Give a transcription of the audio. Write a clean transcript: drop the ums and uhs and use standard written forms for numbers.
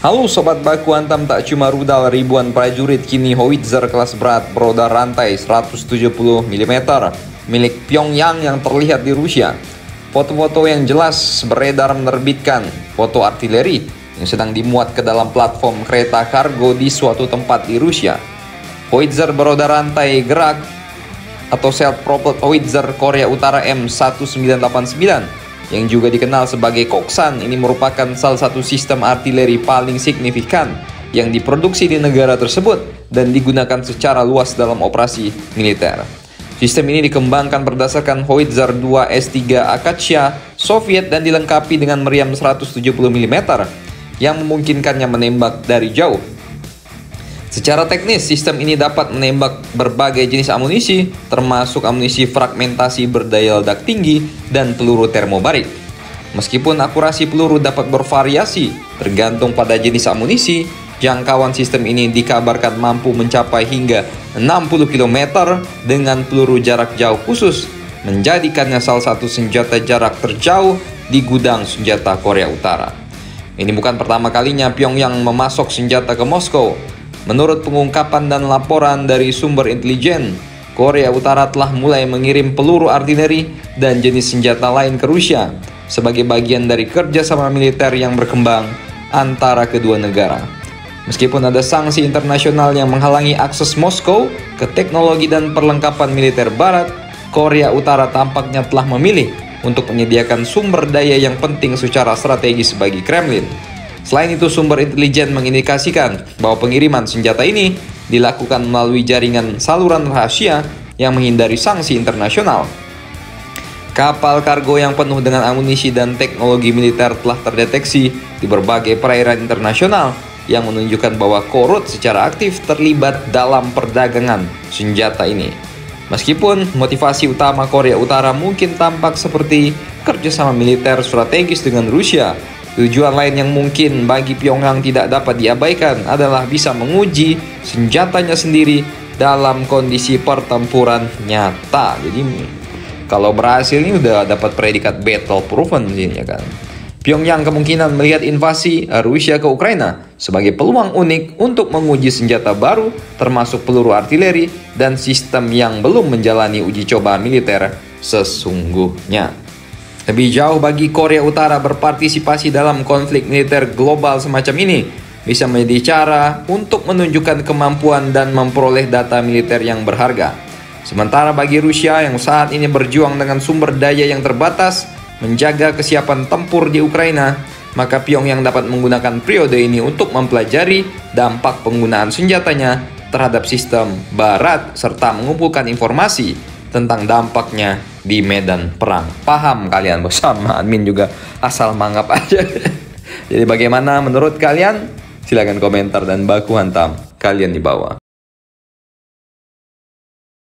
Halo Sobat Baku Hantam, tak cuma rudal ribuan prajurit, kini howitzer kelas berat beroda rantai 170 mm milik Pyongyang yang terlihat di Rusia. Foto-foto yang jelas beredar menerbitkan foto artileri yang sedang dimuat ke dalam platform kereta kargo di suatu tempat di Rusia. Howitzer beroda rantai gerak atau self-propelled howitzer Korea Utara M1989 yang juga dikenal sebagai Koksan ini merupakan salah satu sistem artileri paling signifikan yang diproduksi di negara tersebut dan digunakan secara luas dalam operasi militer. Sistem ini dikembangkan berdasarkan howitzer 2 S3 Akatsya Soviet dan dilengkapi dengan meriam 170 mm yang memungkinkannya menembak dari jauh. Secara teknis, sistem ini dapat menembak berbagai jenis amunisi, termasuk amunisi fragmentasi berdaya ledak tinggi dan peluru termobarik. Meskipun akurasi peluru dapat bervariasi tergantung pada jenis amunisi, jangkauan sistem ini dikabarkan mampu mencapai hingga 60 km dengan peluru jarak jauh khusus, menjadikannya salah satu senjata jarak terjauh di gudang senjata Korea Utara. Ini bukan pertama kalinya Pyongyang memasok senjata ke Moskow. Menurut pengungkapan dan laporan dari sumber intelijen, Korea Utara telah mulai mengirim peluru artileri dan jenis senjata lain ke Rusia sebagai bagian dari kerjasama militer yang berkembang antara kedua negara. Meskipun ada sanksi internasional yang menghalangi akses Moskow ke teknologi dan perlengkapan militer Barat, Korea Utara tampaknya telah memilih untuk menyediakan sumber daya yang penting secara strategis bagi Kremlin. Selain itu, sumber intelijen mengindikasikan bahwa pengiriman senjata ini dilakukan melalui jaringan saluran rahasia yang menghindari sanksi internasional. Kapal kargo yang penuh dengan amunisi dan teknologi militer telah terdeteksi di berbagai perairan internasional yang menunjukkan bahwa Korut secara aktif terlibat dalam perdagangan senjata ini. Meskipun motivasi utama Korea Utara mungkin tampak seperti kerjasama militer strategis dengan Rusia, tujuan lain yang mungkin bagi Pyongyang tidak dapat diabaikan adalah bisa menguji senjatanya sendiri dalam kondisi pertempuran nyata. Jadi kalau berhasil ini udah dapat predikat battle proven ya kan. Pyongyang kemungkinan melihat invasi Rusia ke Ukraina sebagai peluang unik untuk menguji senjata baru termasuk peluru artileri dan sistem yang belum menjalani uji coba militer sesungguhnya. Lebih jauh bagi Korea Utara berpartisipasi dalam konflik militer global semacam ini bisa menjadi cara untuk menunjukkan kemampuan dan memperoleh data militer yang berharga. Sementara bagi Rusia yang saat ini berjuang dengan sumber daya yang terbatas menjaga kesiapan tempur di Ukraina, maka Pyongyang dapat menggunakan periode ini untuk mempelajari dampak penggunaan senjatanya terhadap sistem Barat serta mengumpulkan informasi tentang dampaknya di medan perang. Paham kalian bersama admin juga asal mangap aja. Jadi bagaimana menurut kalian? Silahkan komentar dan baku hantam kalian di bawah.